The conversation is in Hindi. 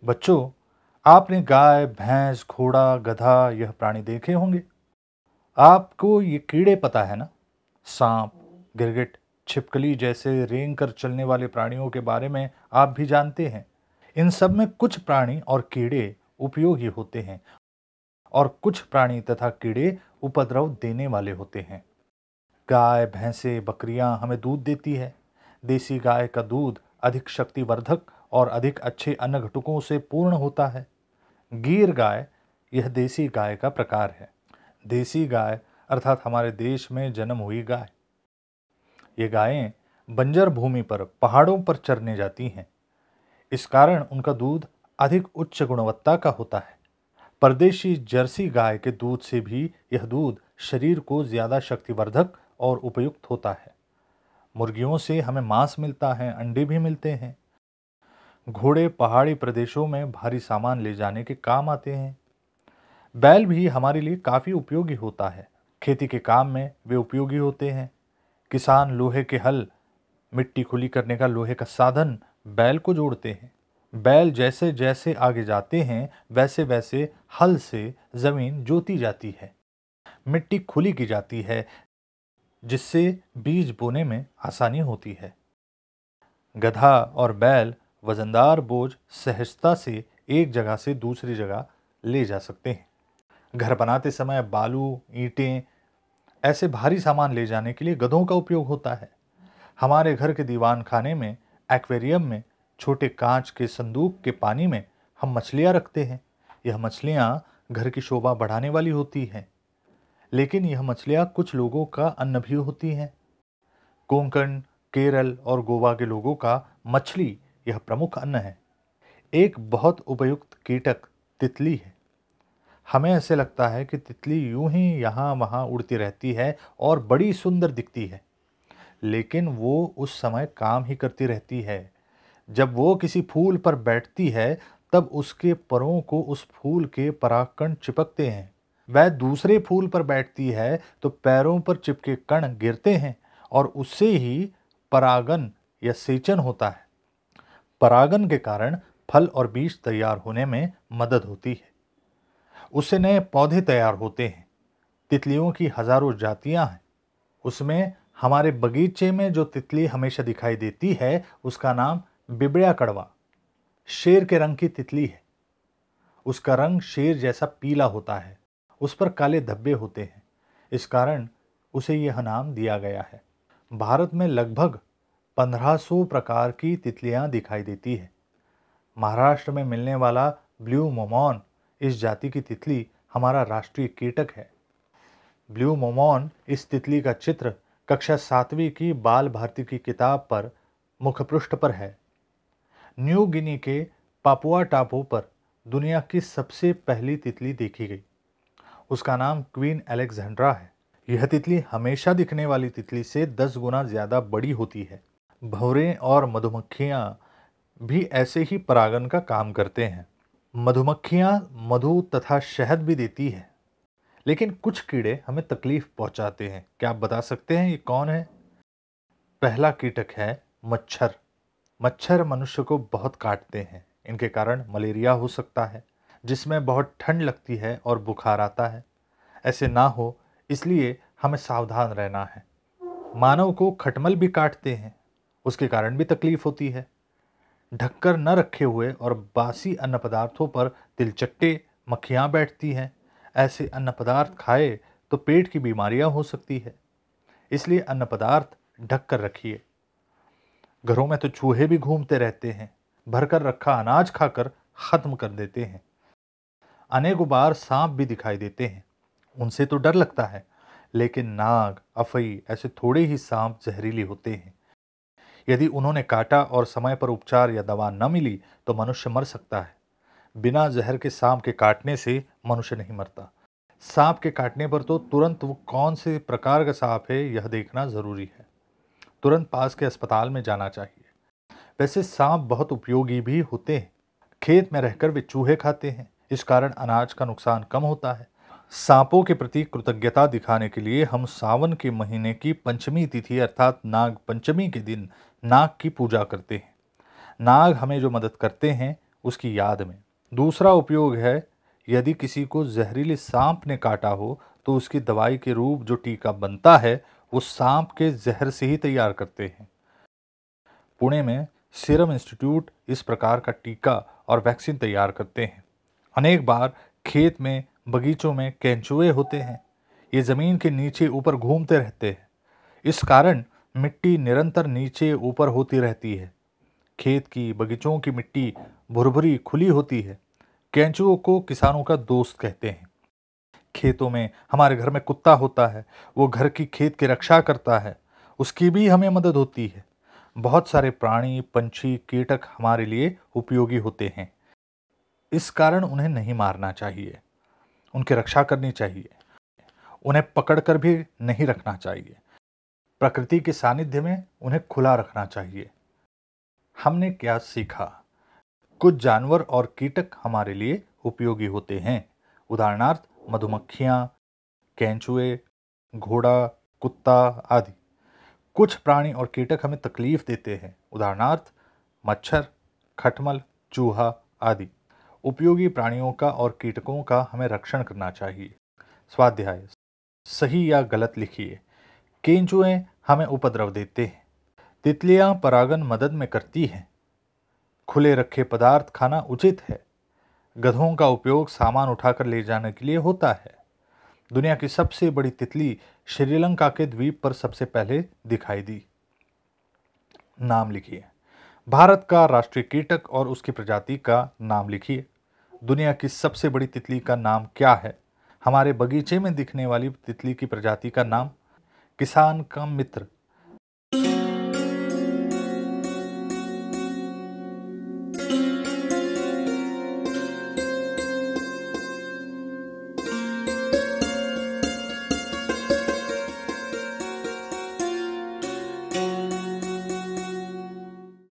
बच्चों, आपने गाय, भैंस, घोड़ा, गधा यह प्राणी देखे होंगे। आपको ये कीड़े पता है ना? सांप, गिरगिट, छिपकली जैसे रेंग कर चलने वाले प्राणियों के बारे में आप भी जानते हैं। इन सब में कुछ प्राणी और कीड़े उपयोगी होते हैं और कुछ प्राणी तथा कीड़े उपद्रव देने वाले होते हैं। गाय, भैंसे, बकरियां हमें दूध देती है। देसी गाय का दूध अधिक शक्तिवर्धक और अधिक अच्छे अन्न घटकों से पूर्ण होता है। गीर गाय यह देसी गाय का प्रकार है। देसी गाय अर्थात हमारे देश में जन्म हुई गाय। ये गायें बंजर भूमि पर पहाड़ों पर चरने जाती हैं। इस कारण उनका दूध अधिक उच्च गुणवत्ता का होता है। परदेशी जर्सी गाय के दूध से भी यह दूध शरीर को ज्यादा शक्तिवर्धक और उपयुक्त होता है। मुर्गियों से हमें मांस मिलता है, अंडे भी मिलते हैं। घोड़े पहाड़ी प्रदेशों में भारी सामान ले जाने के काम आते हैं। बैल भी हमारे लिए काफी उपयोगी होता है। खेती के काम में वे उपयोगी होते हैं। किसान लोहे के हल, मिट्टी खुली करने का लोहे का साधन बैल को जोड़ते हैं। बैल जैसे जैसे आगे जाते हैं वैसे वैसे हल से जमीन जोती जाती है, मिट्टी खुली की जाती है, जिससे बीज बोने में आसानी होती है। गधा और बैल वजनदार बोझ सहजता से एक जगह से दूसरी जगह ले जा सकते हैं। घर बनाते समय बालू, ईंटें ऐसे भारी सामान ले जाने के लिए गधों का उपयोग होता है। हमारे घर के दीवान खाने में, एक्वेरियम में, छोटे कांच के संदूक के पानी में हम मछलियां रखते हैं। यह मछलियां घर की शोभा बढ़ाने वाली होती हैं, लेकिन यह मछलियां कुछ लोगों का अन्न भी होती हैं। कोंकण, केरल और गोवा के लोगों का मछली यह प्रमुख अन्न है। एक बहुत उपयुक्त कीटक तितली है। हमें ऐसे लगता है कि तितली यूं ही यहाँ वहाँ उड़ती रहती है और बड़ी सुंदर दिखती है, लेकिन वो उस समय काम ही करती रहती है। जब वो किसी फूल पर बैठती है तब उसके परों को उस फूल के परागकण चिपकते हैं। वह दूसरे फूल पर बैठती है तो पैरों पर चिपके कण गिरते हैं और उससे ही परागन या सेचन होता है। परागन के कारण फल और बीज तैयार होने में मदद होती है। उससे नए पौधे तैयार होते हैं। तितलियों की हजारों जातियां हैं। उसमें हमारे बगीचे में जो तितली हमेशा दिखाई देती है उसका नाम बिबड़िया कड़वा शेर के रंग की तितली है। उसका रंग शेर जैसा पीला होता है। उस पर काले धब्बे होते हैं, इस कारण उसे यह नाम दिया गया है। भारत में लगभग 1500 प्रकार की तितलियां दिखाई देती है। महाराष्ट्र में मिलने वाला ब्लू मोमोन इस जाति की तितली हमारा राष्ट्रीय कीटक है। ब्लू मोमोन इस तितली का चित्र कक्षा 7वीं की बाल भारती की किताब पर मुखपृष्ठ पर है। न्यू गिनी के पापुआ टापू पर दुनिया की सबसे पहली तितली देखी गई। उसका नाम क्वीन अलेक्जेंड्रा है। यह तितली हमेशा दिखने वाली तितली से 10 गुना ज्यादा बड़ी होती है। भंवरे और मधुमक्खियां भी ऐसे ही परागन का काम करते हैं। मधुमक्खियां मधु तथा शहद भी देती है, लेकिन कुछ कीड़े हमें तकलीफ पहुंचाते हैं। क्या आप बता सकते हैं ये कौन है? पहला कीटक है मच्छर। मच्छर मनुष्य को बहुत काटते हैं। इनके कारण मलेरिया हो सकता है, जिसमें बहुत ठंड लगती है और बुखार आता है। ऐसे ना हो इसलिए हमें सावधान रहना है। मानव को खटमल भी काटते हैं, उसके कारण भी तकलीफ होती है। ढककर न रखे हुए और बासी अन्न पदार्थों पर तिलचट्टे मक्खियां बैठती हैं। ऐसे अन्न पदार्थ खाए तो पेट की बीमारियां हो सकती है, इसलिए अन्न पदार्थ ढक कर रखिए। घरों में तो चूहे भी घूमते रहते हैं, भरकर रखा अनाज खाकर खत्म कर देते हैं। अनेकों बार सांप भी दिखाई देते हैं। उनसे तो डर लगता है, लेकिन नाग, अफई ऐसे थोड़े ही सांप जहरीले होते हैं। यदि उन्होंने काटा और समय पर उपचार या दवा न मिली तो मनुष्य मर सकता है। बिना जहर के सांप के काटने से मनुष्य नहीं मरता। सांप के काटने पर तो तुरंत वो कौन से प्रकार का सांप है यह देखना जरूरी है। तुरंत पास के अस्पताल में जाना चाहिए। वैसे सांप बहुत उपयोगी भी होते हैं। खेत में रहकर वे चूहे खाते हैं, इस कारण अनाज का नुकसान कम होता है। सांपों के प्रति कृतज्ञता दिखाने के लिए हम सावन के महीने की पंचमी तिथि अर्थात नाग पंचमी के दिन नाग की पूजा करते हैं। नाग हमें जो मदद करते हैं उसकी याद में। दूसरा उपयोग है, यदि किसी को जहरीले सांप ने काटा हो तो उसकी दवाई के रूप जो टीका बनता है वो सांप के जहर से ही तैयार करते हैं। पुणे में सीरम इंस्टीट्यूट इस प्रकार का टीका और वैक्सीन तैयार करते हैं। अनेक बार खेत में, बगीचों में केंचुए होते हैं। ये जमीन के नीचे ऊपर घूमते रहते हैं। इस कारण मिट्टी निरंतर नीचे ऊपर होती रहती है। खेत की, बगीचों की मिट्टी भुरभुरी खुली होती है। केंचुओं को किसानों का दोस्त कहते हैं। खेतों में, हमारे घर में कुत्ता होता है, वो घर की, खेत की रक्षा करता है, उसकी भी हमें मदद होती है। बहुत सारे प्राणी, पंछी, कीटक हमारे लिए उपयोगी होते हैं। इस कारण उन्हें नहीं मारना चाहिए, उनकी रक्षा करनी चाहिए। उन्हें पकड़कर भी नहीं रखना चाहिए। प्रकृति के सानिध्य में उन्हें खुला रखना चाहिए। हमने क्या सीखा? कुछ जानवर और कीटक हमारे लिए उपयोगी होते हैं। उदाहरणार्थ मधुमक्खियां, केंचुए, घोड़ा, कुत्ता आदि। कुछ प्राणी और कीटक हमें तकलीफ देते हैं। उदाहरणार्थ मच्छर, खटमल, चूहा आदि। उपयोगी प्राणियों का और कीटकों का हमें रक्षण करना चाहिए। स्वाध्याय: सही या गलत लिखिए। केंचुए हमें उपद्रव देते हैं। तितलियां परागन मदद में करती हैं। खुले रखे पदार्थ खाना उचित है। गधों का उपयोग सामान उठाकर ले जाने के लिए होता है। दुनिया की सबसे बड़ी तितली श्रीलंका के द्वीप पर सबसे पहले दिखाई दी। नाम लिखिए। भारत का राष्ट्रीय कीटक और उसकी प्रजाति का नाम लिखिए। दुनिया की सबसे बड़ी तितली का नाम क्या है? हमारे बगीचे में दिखने वाली तितली की प्रजाति का नाम। किसान का मित्र